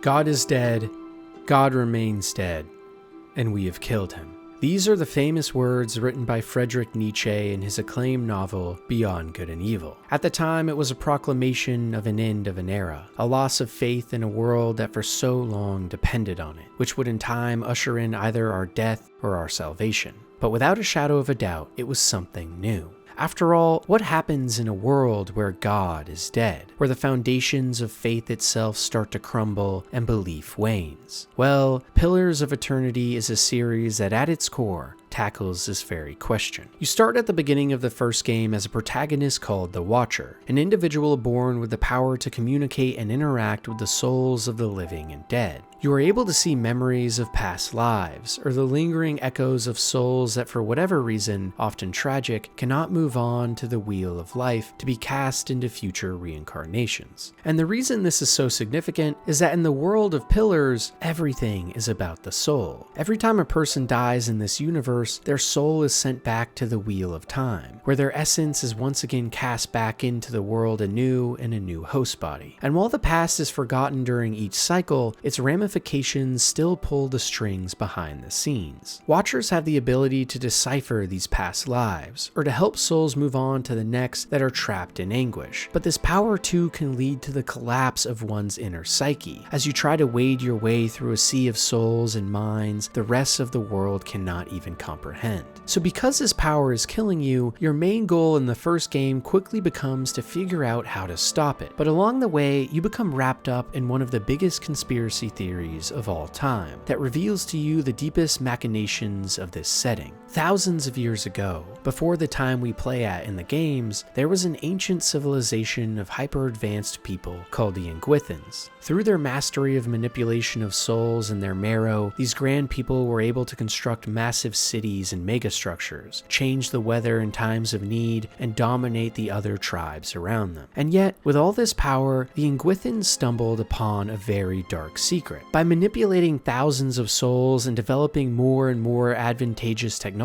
God is dead, God remains dead, and we have killed him. These are the famous words written by Friedrich Nietzsche in his acclaimed novel, Beyond Good and Evil. At the time, it was a proclamation of an end of an era, a loss of faith in a world that for so long depended on it, which would in time usher in either our death or our salvation. But without a shadow of a doubt, it was something new. After all, what happens in a world where God is dead, where the foundations of faith itself start to crumble and belief wanes? Well, Pillars of Eternity is a series that at its core tackles this very question. You start at the beginning of the first game as a protagonist called the Watcher, an individual born with the power to communicate and interact with the souls of the living and dead. You are able to see memories of past lives, or the lingering echoes of souls that for whatever reason, often tragic, cannot move on to the wheel of life to be cast into future reincarnations. And the reason this is so significant is that in the world of Pillars, everything is about the soul. Every time a person dies in this universe, their soul is sent back to the wheel of time, where their essence is once again cast back into the world anew in a new host body. And while the past is forgotten during each cycle, its ramifications still pull the strings behind the scenes. Watchers have the ability to decipher these past lives, or to help souls move on to the next that are trapped in anguish. But this power too can lead to the collapse of one's inner psyche. As you try to wade your way through a sea of souls and minds, the rest of the world cannot even comprehend. So because this power is killing you, your main goal in the first game quickly becomes to figure out how to stop it. But along the way, you become wrapped up in one of the biggest conspiracy theories of all time that reveals to you the deepest machinations of this setting. Thousands of years ago, before the time we play at in the games, there was an ancient civilization of hyper-advanced people called the Ingwithans. Through their mastery of manipulation of souls and their marrow, these grand people were able to construct massive cities and megastructures, change the weather in times of need, and dominate the other tribes around them. And yet, with all this power, the Ingwithans stumbled upon a very dark secret. By manipulating thousands of souls and developing more and more advantageous technology,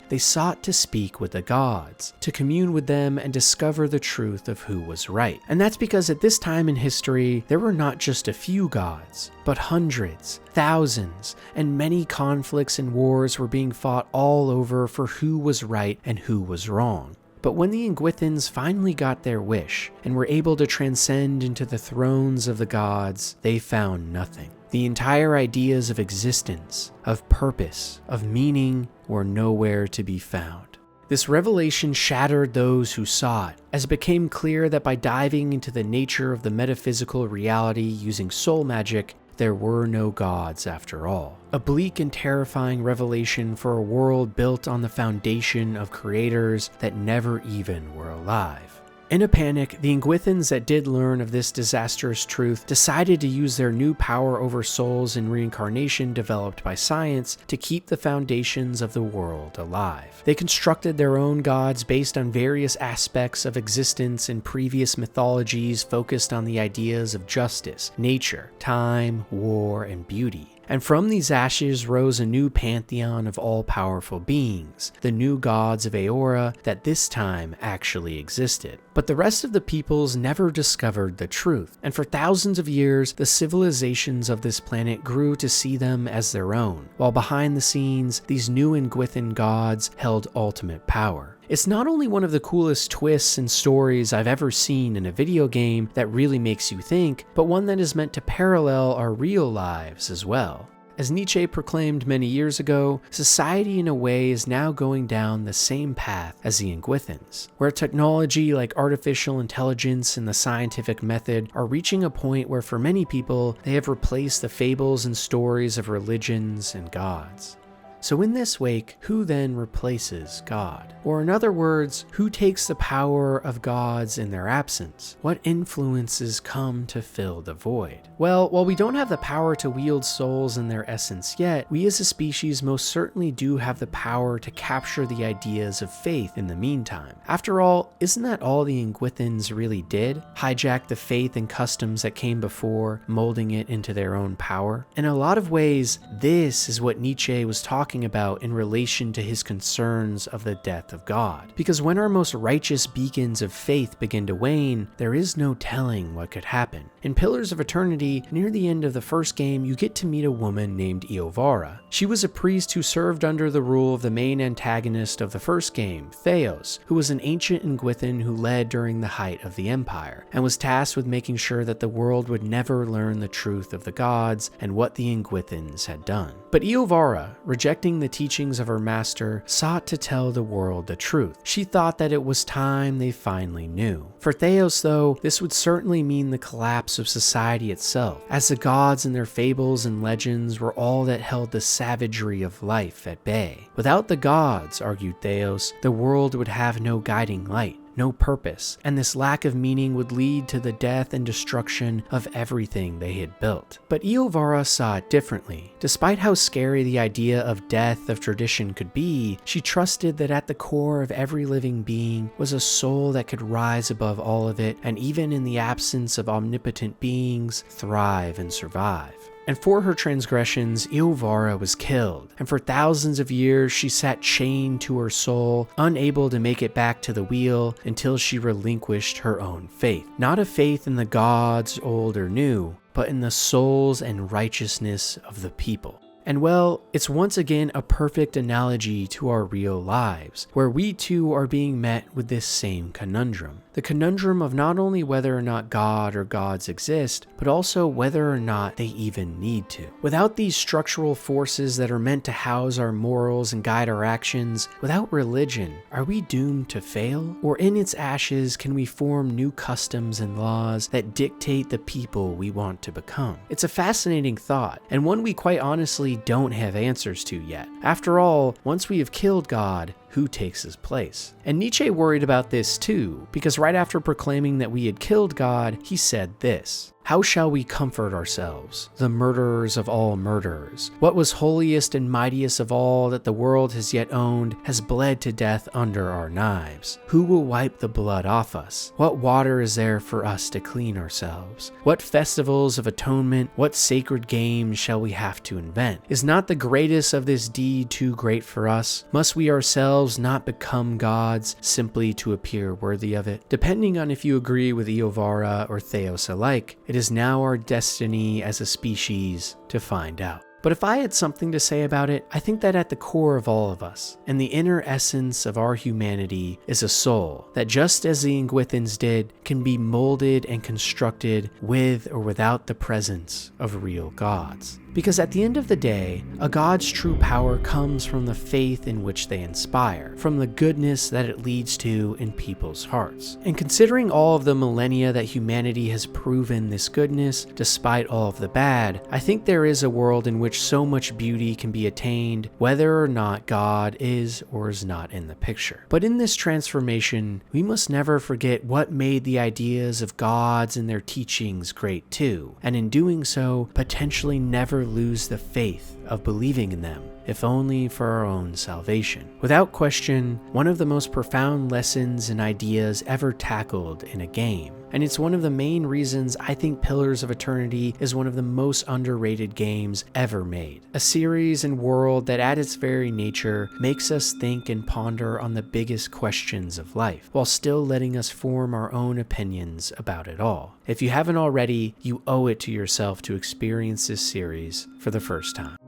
they sought to speak with the gods, to commune with them and discover the truth of who was right. And that's because at this time in history, there were not just a few gods, but hundreds, thousands, and many conflicts and wars were being fought all over for who was right and who was wrong. But when the Ingwithans finally got their wish and were able to transcend into the thrones of the gods, they found nothing. The entire ideas of existence, of purpose, of meaning were nowhere to be found. This revelation shattered those who saw it, as it became clear that by diving into the nature of the metaphysical reality using soul magic, there were no gods after all. A bleak and terrifying revelation for a world built on the foundation of creators that never even were alive. In a panic, the Ingwithans that did learn of this disastrous truth decided to use their new power over souls and reincarnation developed by science to keep the foundations of the world alive. They constructed their own gods based on various aspects of existence in previous mythologies focused on the ideas of justice, nature, time, war, and beauty. And from these ashes rose a new pantheon of all-powerful beings, the new gods of Aora that this time actually existed. But the rest of the peoples never discovered the truth, and for thousands of years, the civilizations of this planet grew to see them as their own, while behind the scenes, these new Ingwithan gods held ultimate power. It's not only one of the coolest twists and stories I've ever seen in a video game that really makes you think, but one that is meant to parallel our real lives as well. As Nietzsche proclaimed many years ago, society in a way is now going down the same path as the Ingwithans, where technology like artificial intelligence and the scientific method are reaching a point where for many people, they have replaced the fables and stories of religions and gods. So in this wake, who then replaces God? Or in other words, who takes the power of gods in their absence? What influences come to fill the void? Well, while we don't have the power to wield souls in their essence yet, we as a species most certainly do have the power to capture the ideas of faith in the meantime. After all, isn't that all the Ingwithans really did? Hijack the faith and customs that came before, molding it into their own power? In a lot of ways, this is what Nietzsche was talking talking about in relation to his concerns of the death of God. Because when our most righteous beacons of faith begin to wane, there is no telling what could happen. In Pillars of Eternity, near the end of the first game, you get to meet a woman named Eovara. She was a priest who served under the rule of the main antagonist of the first game, Theos, who was an ancient Ingwithan who led during the height of the Empire, and was tasked with making sure that the world would never learn the truth of the gods and what the Ingwithans had done. But Eovara, rejecting the teachings of her master, sought to tell the world the truth. She thought that it was time they finally knew. For Theos, though, this would certainly mean the collapse of society itself, as the gods and their fables and legends were all that held the savagery of life at bay. Without the gods, argued Theos, the world would have no guiding light, no purpose, and this lack of meaning would lead to the death and destruction of everything they had built. But Eovara saw it differently. Despite how scary the idea of death of tradition could be, she trusted that at the core of every living being was a soul that could rise above all of it, and even in the absence of omnipotent beings, thrive and survive. And for her transgressions, Eovara was killed, and for thousands of years she sat chained to her soul, unable to make it back to the wheel until she relinquished her own faith. Not a faith in the gods, old or new, but in the souls and righteousness of the people. And well, it's once again a perfect analogy to our real lives, where we too are being met with this same conundrum. The conundrum of not only whether or not God or gods exist, but also whether or not they even need to. Without these structural forces that are meant to house our morals and guide our actions, without religion, are we doomed to fail? Or in its ashes, can we form new customs and laws that dictate the people we want to become? It's a fascinating thought, and one we quite honestly don't have answers to yet. After all, once we have killed God, who takes his place? And Nietzsche worried about this too, because right after proclaiming that we had killed God, he said this: "How shall we comfort ourselves, the murderers of all murderers? What was holiest and mightiest of all that the world has yet owned has bled to death under our knives. Who will wipe the blood off us? What water is there for us to clean ourselves? What festivals of atonement, what sacred games shall we have to invent? Is not the greatest of this deed too great for us? Must we ourselves not become gods simply to appear worthy of it?" Depending on if you agree with Eovara or Theos alike, it is now our destiny as a species to find out. But if I had something to say about it, I think that at the core of all of us, and the inner essence of our humanity, is a soul that, just as the Ingwithans did, can be molded and constructed with or without the presence of real gods. Because at the end of the day, a god's true power comes from the faith in which they inspire, from the goodness that it leads to in people's hearts. And considering all of the millennia that humanity has proven this goodness, despite all of the bad, I think there is a world in which so much beauty can be attained, whether or not God is or is not in the picture. But in this transformation, we must never forget what made the ideas of gods and their teachings great too, and in doing so, potentially never lose the faith of believing in them, if only for our own salvation. Without question, one of the most profound lessons and ideas ever tackled in a game. And it's one of the main reasons I think Pillars of Eternity is one of the most underrated games ever made. A series and world that at its very nature makes us think and ponder on the biggest questions of life, while still letting us form our own opinions about it all. If you haven't already, you owe it to yourself to experience this series for the first time.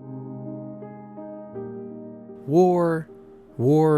War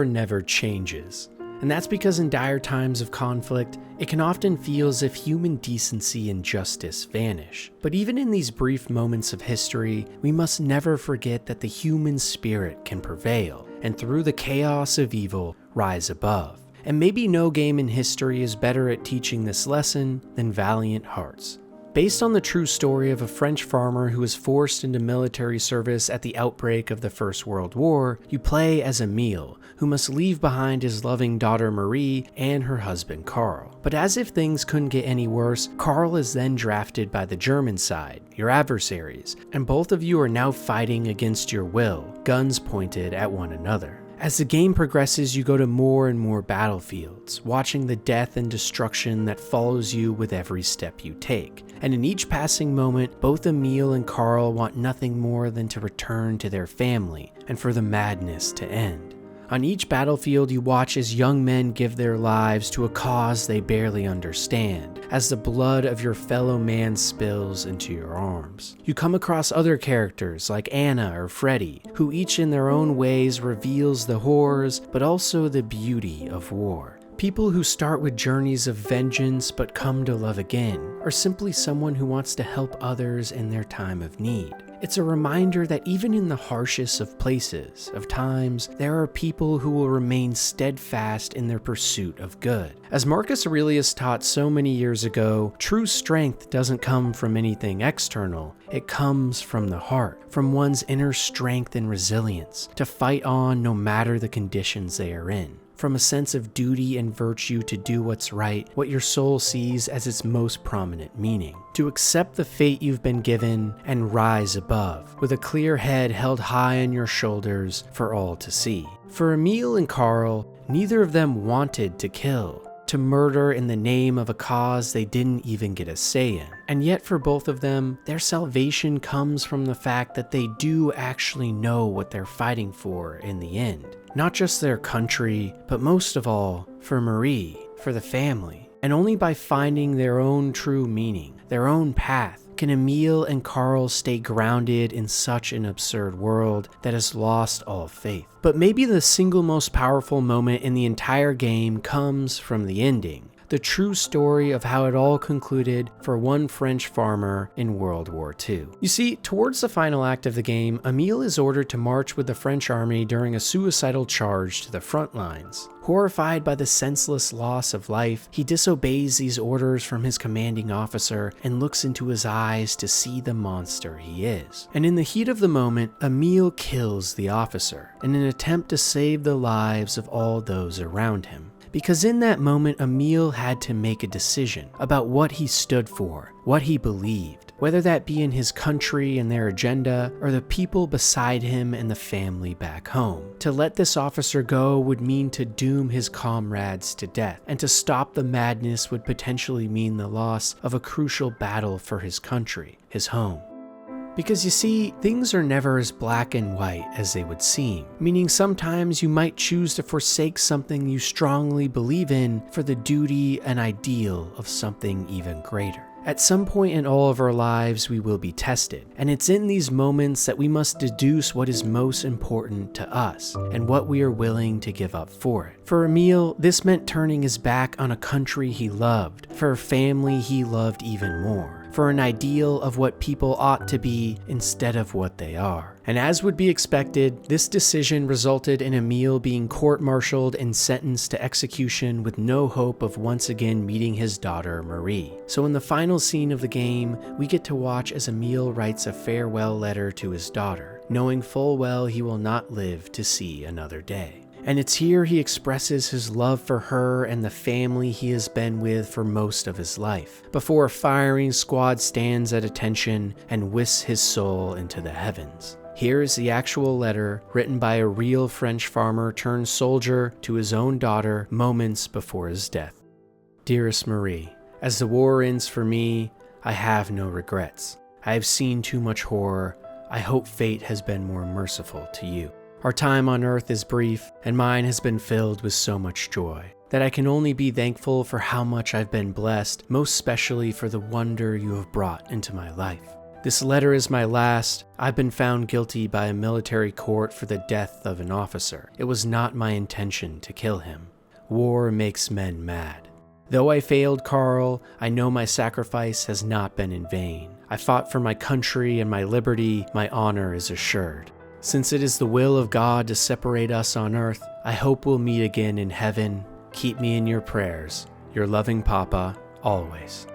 never changes. And that's because in dire times of conflict, it can often feel as if human decency and justice vanish. But even in these brief moments of history, we must never forget that the human spirit can prevail, and through the chaos of evil, rise above. And maybe no game in history is better at teaching this lesson than Valiant Hearts. Based on the true story of a French farmer who was forced into military service at the outbreak of the First World War, you play as Emile, who must leave behind his loving daughter Marie and her husband Karl. But as if things couldn't get any worse, Karl is then drafted by the German side, your adversaries, and both of you are now fighting against your will, guns pointed at one another. As the game progresses, you go to more and more battlefields, watching the death and destruction that follows you with every step you take. And in each passing moment, both Emil and Carl want nothing more than to return to their family and for the madness to end. On each battlefield, you watch as young men give their lives to a cause they barely understand, as the blood of your fellow man spills into your arms. You come across other characters like Anna or Freddy, who each in their own ways reveals the horrors, but also the beauty of war. People who start with journeys of vengeance but come to love again, or simply someone who wants to help others in their time of need. It's a reminder that even in the harshest of places, of times, there are people who will remain steadfast in their pursuit of good. As Marcus Aurelius taught so many years ago, true strength doesn't come from anything external. It comes from the heart, from one's inner strength and resilience, to fight on no matter the conditions they are in. From a sense of duty and virtue to do what's right, what your soul sees as its most prominent meaning. To accept the fate you've been given and rise above, with a clear head held high on your shoulders for all to see. For Emil and Carl, neither of them wanted to kill, to murder in the name of a cause they didn't even get a say in. And yet for both of them, their salvation comes from the fact that they do actually know what they're fighting for in the end. Not just their country, but most of all, for Marie, for the family. And only by finding their own true meaning, their own path, can Emil and Carl stay grounded in such an absurd world that has lost all faith. But maybe the single most powerful moment in the entire game comes from the ending. The true story of how it all concluded for one French farmer in World War II. You see, towards the final act of the game, Emil is ordered to march with the French army during a suicidal charge to the front lines. Horrified by the senseless loss of life, he disobeys these orders from his commanding officer and looks into his eyes to see the monster he is. And in the heat of the moment, Emil kills the officer in an attempt to save the lives of all those around him. Because in that moment, Emil had to make a decision about what he stood for, what he believed, whether that be in his country and their agenda, or the people beside him and the family back home. To let this officer go would mean to doom his comrades to death, and to stop the madness would potentially mean the loss of a crucial battle for his country, his home. Because you see, things are never as black and white as they would seem, meaning sometimes you might choose to forsake something you strongly believe in for the duty and ideal of something even greater. At some point in all of our lives, we will be tested, and it's in these moments that we must deduce what is most important to us and what we are willing to give up for it. For Emil, this meant turning his back on a country he loved, for a family he loved even more, for an ideal of what people ought to be instead of what they are. And as would be expected, this decision resulted in Emil being court-martialed and sentenced to execution with no hope of once again meeting his daughter, Marie. So in the final scene of the game, we get to watch as Emil writes a farewell letter to his daughter, knowing full well he will not live to see another day. And it's here he expresses his love for her and the family he has been with for most of his life, before a firing squad stands at attention and whisks his soul into the heavens. Here is the actual letter written by a real French farmer turned soldier to his own daughter moments before his death. Dearest Marie, as the war ends for me, I have no regrets. I have seen too much horror. I hope fate has been more merciful to you. Our time on earth is brief, and mine has been filled with so much joy, that I can only be thankful for how much I've been blessed, most especially for the wonder you have brought into my life. This letter is my last. I've been found guilty by a military court for the death of an officer. It was not my intention to kill him. War makes men mad. Though I failed Carl, I know my sacrifice has not been in vain. I fought for my country and my liberty. My honor is assured. Since it is the will of God to separate us on earth, I hope we'll meet again in heaven. Keep me in your prayers. Your loving Papa, always.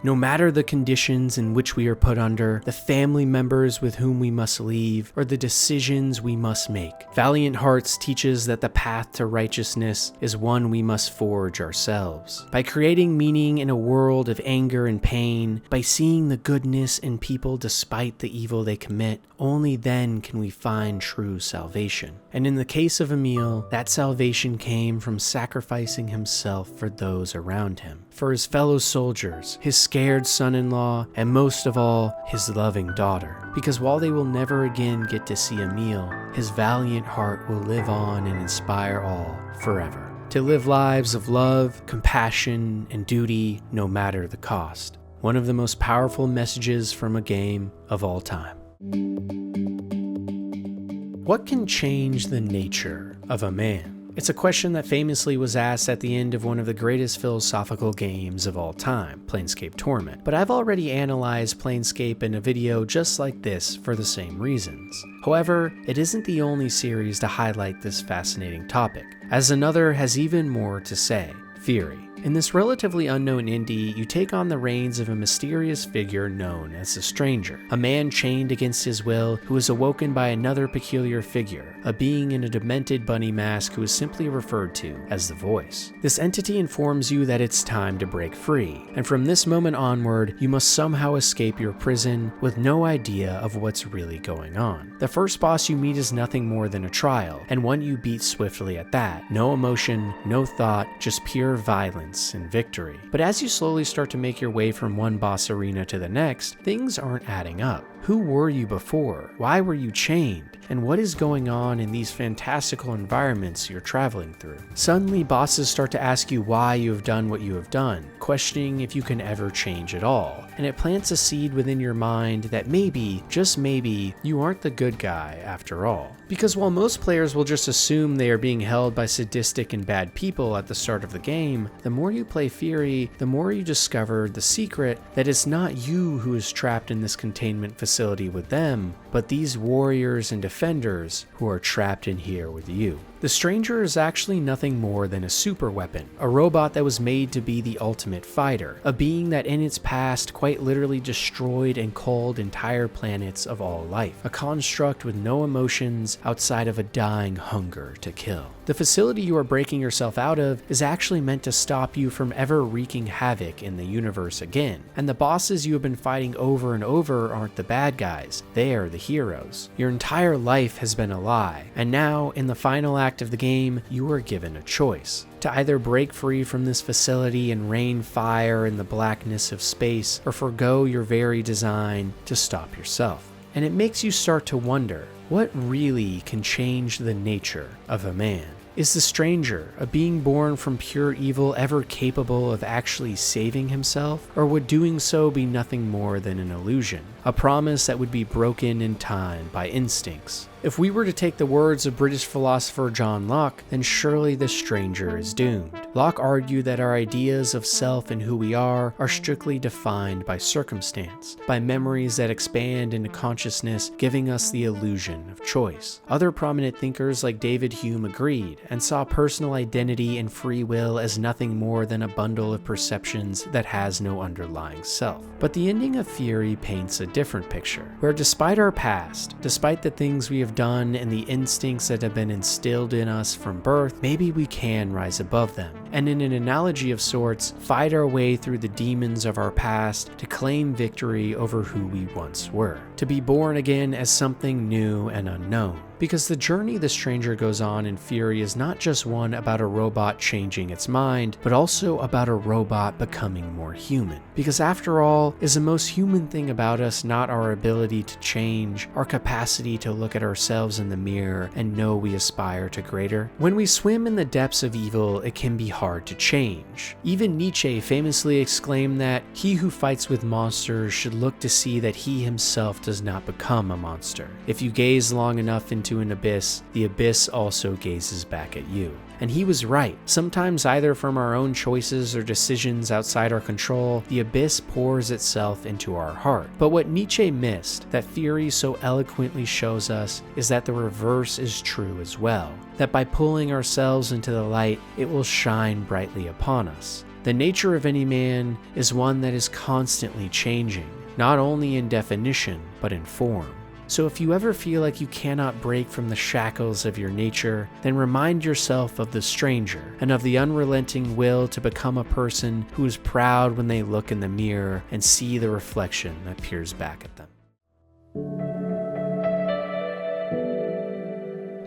No matter the conditions in which we are put under, the family members with whom we must leave, or the decisions we must make. Valiant Hearts teaches that the path to righteousness is one we must forge ourselves. By creating meaning in a world of anger and pain, by seeing the goodness in people despite the evil they commit, only then can we find true salvation. And in the case of Emil, that salvation came from sacrificing himself for those around him, for his fellow soldiers, his scared son-in-law, and most of all, his loving daughter. Because while they will never again get to see Emil, his valiant heart will live on and inspire all forever. To live lives of love, compassion, and duty, no matter the cost. One of the most powerful messages from a game of all time. What can change the nature of a man? It's a question that famously was asked at the end of one of the greatest philosophical games of all time, Planescape Torment. But I've already analyzed Planescape in a video just like this for the same reasons. However, it isn't the only series to highlight this fascinating topic, as another has even more to say, Fury. In this relatively unknown indie, you take on the reins of a mysterious figure known as the Stranger, a man chained against his will who is awoken by another peculiar figure, a being in a demented bunny mask who is simply referred to as the Voice. This entity informs you that it's time to break free, and from this moment onward, you must somehow escape your prison with no idea of what's really going on. The first boss you meet is nothing more than a trial, and one you beat swiftly at that. No emotion, no thought, just pure violence and victory. But as you slowly start to make your way from one boss arena to the next, things aren't adding up. Who were you before? Why were you chained? And what is going on in these fantastical environments you're traveling through? Suddenly, bosses start to ask you why you have done what you have done, questioning if you can ever change at all. And it plants a seed within your mind that maybe, just maybe, you aren't the good guy after all. Because while most players will just assume they are being held by sadistic and bad people at the start of the game, the more you play Fury, the more you discover the secret that it's not you who is trapped in this containment facility with them, but these warriors and defenders who are trapped in here with you. The Stranger is actually nothing more than a super weapon, a robot that was made to be the ultimate fighter, a being that in its past quite literally destroyed and culled entire planets of all life, a construct with no emotions outside of a dying hunger to kill. The facility you are breaking yourself out of is actually meant to stop you from ever wreaking havoc in the universe again, and the bosses you have been fighting over and over aren't the bad guys, they are the heroes. Your entire life has been a lie, and now, in the final act of the game, you are given a choice. To either break free from this facility and rain fire in the blackness of space, or forgo your very design to stop yourself. And it makes you start to wonder, what really can change the nature of a man? Is the Stranger, a being born from pure evil, ever capable of actually saving himself? Or would doing so be nothing more than an illusion? A promise that would be broken in time by instincts? If we were to take the words of British philosopher John Locke, then surely the Stranger is doomed. Locke argued that our ideas of self and who we are strictly defined by circumstance, by memories that expand into consciousness, giving us the illusion of choice. Other prominent thinkers like David Hume agreed, and saw personal identity and free will as nothing more than a bundle of perceptions that has no underlying self. But the ending of Fury paints a different picture, where despite our past, despite the things we have done and the instincts that have been instilled in us from birth, maybe we can rise above them, and in an analogy of sorts, fight our way through the demons of our past to claim victory over who we once were, to be born again as something new and unknown. Because the journey the Stranger goes on in Fury is not just one about a robot changing its mind, but also about a robot becoming more human. Because after all, is the most human thing about us not our ability to change, our capacity to look at ourselves in the mirror and know we aspire to greater? When we swim in the depths of evil, it can be hard to change. Even Nietzsche famously exclaimed that he who fights with monsters should look to see that he himself does not become a monster. If you gaze long enough into an abyss, the abyss also gazes back at you. And he was right. Sometimes either from our own choices or decisions outside our control, the abyss pours itself into our heart. But what Nietzsche missed, that Fury so eloquently shows us, is that the reverse is true as well. That by pulling ourselves into the light, it will shine brightly upon us. The nature of any man is one that is constantly changing, not only in definition, but in form. So if you ever feel like you cannot break from the shackles of your nature, then remind yourself of the stranger and of the unrelenting will to become a person who is proud when they look in the mirror and see the reflection that peers back at them.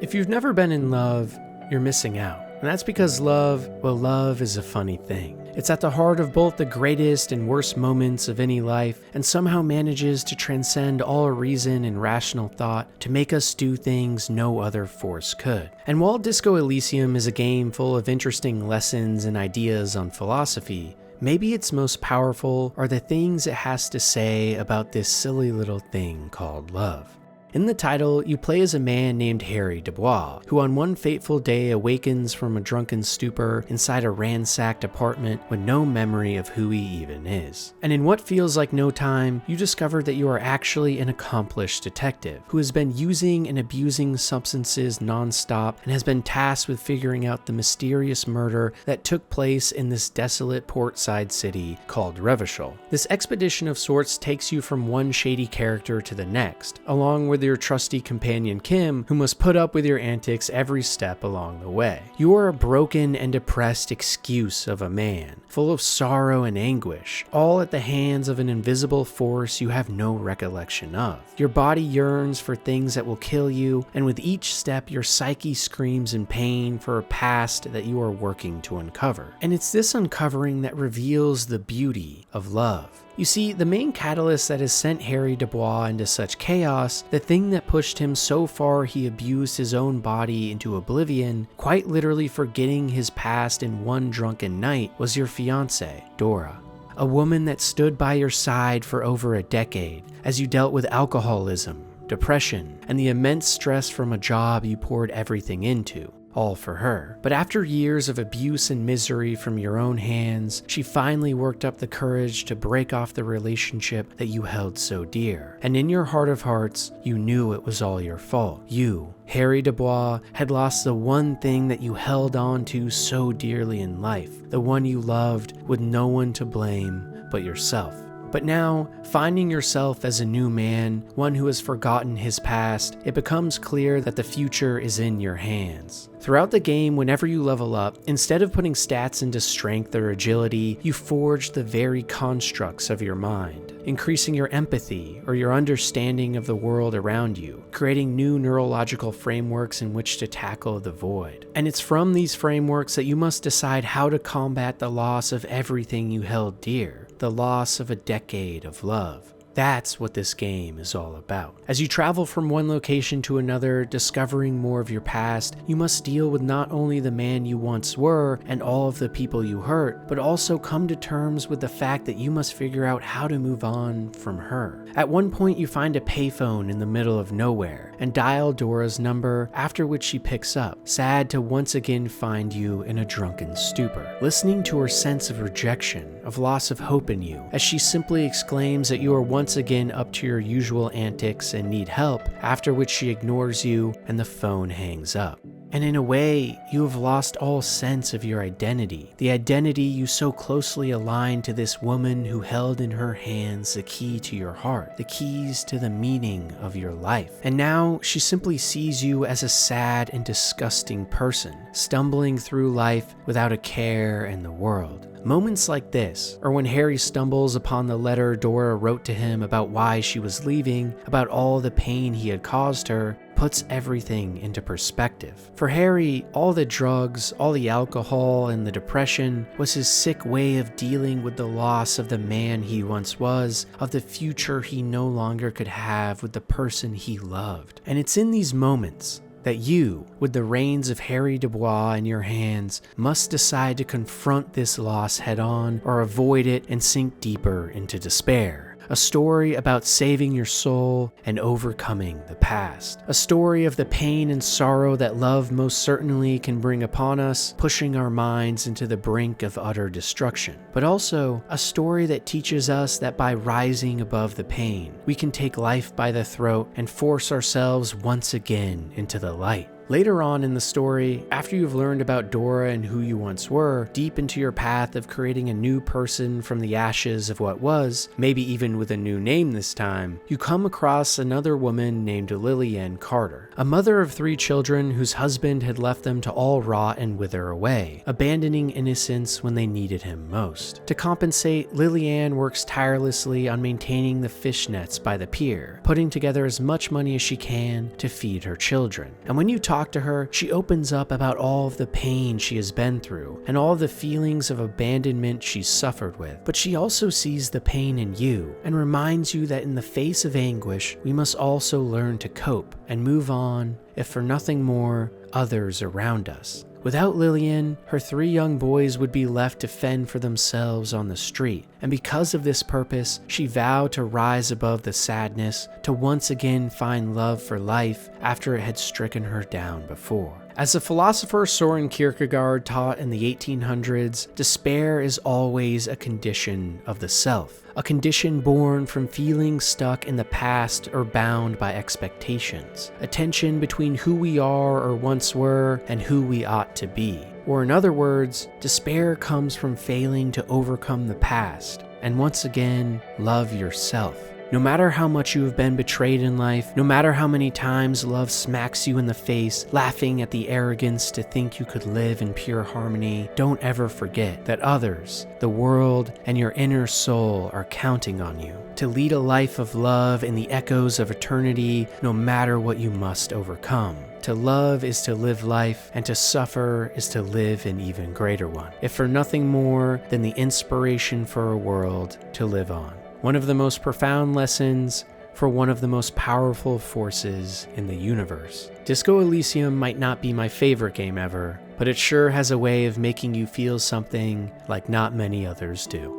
If you've never been in love, you're missing out. And that's because love is a funny thing. It's at the heart of both the greatest and worst moments of any life, and somehow manages to transcend all reason and rational thought to make us do things no other force could. And while Disco Elysium is a game full of interesting lessons and ideas on philosophy, maybe its most powerful are the things it has to say about this silly little thing called love. In the title, you play as a man named Harry Dubois, who on one fateful day awakens from a drunken stupor inside a ransacked apartment with no memory of who he even is. And in what feels like no time, you discover that you are actually an accomplished detective who has been using and abusing substances nonstop and has been tasked with figuring out the mysterious murder that took place in this desolate portside city called Revachol. This expedition of sorts takes you from one shady character to the next, along with your trusty companion Kim, who must put up with your antics every step along the way. You are a broken and depressed excuse of a man, full of sorrow and anguish, all at the hands of an invisible force you have no recollection of. Your body yearns for things that will kill you, and with each step your psyche screams in pain for a past that you are working to uncover. And it's this uncovering that reveals the beauty of love. You see, the main catalyst that has sent Harry Dubois into such chaos, the thing that pushed him so far he abused his own body into oblivion, quite literally forgetting his past in one drunken night, was your fiancée, Dora. A woman that stood by your side for over a decade as you dealt with alcoholism, depression, and the immense stress from a job you poured everything into. All for her. But after years of abuse and misery from your own hands, she finally worked up the courage to break off the relationship that you held so dear. And in your heart of hearts, you knew it was all your fault. You, Harry Dubois, had lost the one thing that you held on to so dearly in life, the one you loved with no one to blame but yourself. But now, finding yourself as a new man, one who has forgotten his past, it becomes clear that the future is in your hands. Throughout the game, whenever you level up, instead of putting stats into strength or agility, you forge the very constructs of your mind, increasing your empathy or your understanding of the world around you, creating new neurological frameworks in which to tackle the void. And it's from these frameworks that you must decide how to combat the loss of everything you held dear, the loss of a decade of love. That's what this game is all about. As you travel from one location to another, discovering more of your past, you must deal with not only the man you once were and all of the people you hurt, but also come to terms with the fact that you must figure out how to move on from her. At one point, you find a payphone in the middle of nowhere and dial Dora's number, after which she picks up, sad to once again find you in a drunken stupor. Listening to her sense of rejection, of loss of hope in you, as she simply exclaims that you are once again up to your usual antics and need help, after which she ignores you and the phone hangs up. And in a way, you have lost all sense of your identity, the identity you so closely aligned to this woman who held in her hands the key to your heart, the keys to the meaning of your life. And now she simply sees you as a sad and disgusting person, stumbling through life without a care in the world. Moments like this, or when Harry stumbles upon the letter Dora wrote to him about why she was leaving, about all the pain he had caused her, puts everything into perspective. For Harry, all the drugs, all the alcohol, and the depression was his sick way of dealing with the loss of the man he once was, of the future he no longer could have with the person he loved. And it's in these moments that you, with the reins of Harry Dubois in your hands, must decide to confront this loss head on or avoid it and sink deeper into despair. A story about saving your soul and overcoming the past. A story of the pain and sorrow that love most certainly can bring upon us, pushing our minds into the brink of utter destruction. But also a story that teaches us that by rising above the pain, we can take life by the throat and force ourselves once again into the light. Later on in the story, after you've learned about Dora and who you once were, deep into your path of creating a new person from the ashes of what was, maybe even with a new name this time, you come across another woman named Lillian Carter, a mother of 3 children whose husband had left them to all rot and wither away, abandoning innocence when they needed him most. To compensate, Lillian works tirelessly on maintaining the fishnets by the pier, putting together as much money as she can to feed her children. And when you talk to her, she opens up about all of the pain she has been through and all of the feelings of abandonment she's suffered with. But she also sees the pain in you and reminds you that in the face of anguish, we must also learn to cope and move on, if for nothing more, others around us. Without Lillian, her 3 young boys would be left to fend for themselves on the street, and because of this purpose, she vowed to rise above the sadness, to once again find love for life after it had stricken her down before. As the philosopher Soren Kierkegaard taught in the 1800s, despair is always a condition of the self, a condition born from feeling stuck in the past or bound by expectations, a tension between who we are or once were and who we ought to be. Or in other words, despair comes from failing to overcome the past and once again love yourself. No matter how much you have been betrayed in life, no matter how many times love smacks you in the face, laughing at the arrogance to think you could live in pure harmony, don't ever forget that others, the world, and your inner soul are counting on you to lead a life of love in the echoes of eternity, no matter what you must overcome. To love is to live life, and to suffer is to live an even greater one, if for nothing more than the inspiration for a world to live on. One of the most profound lessons for one of the most powerful forces in the universe. Disco Elysium might not be my favorite game ever, but it sure has a way of making you feel something like not many others do.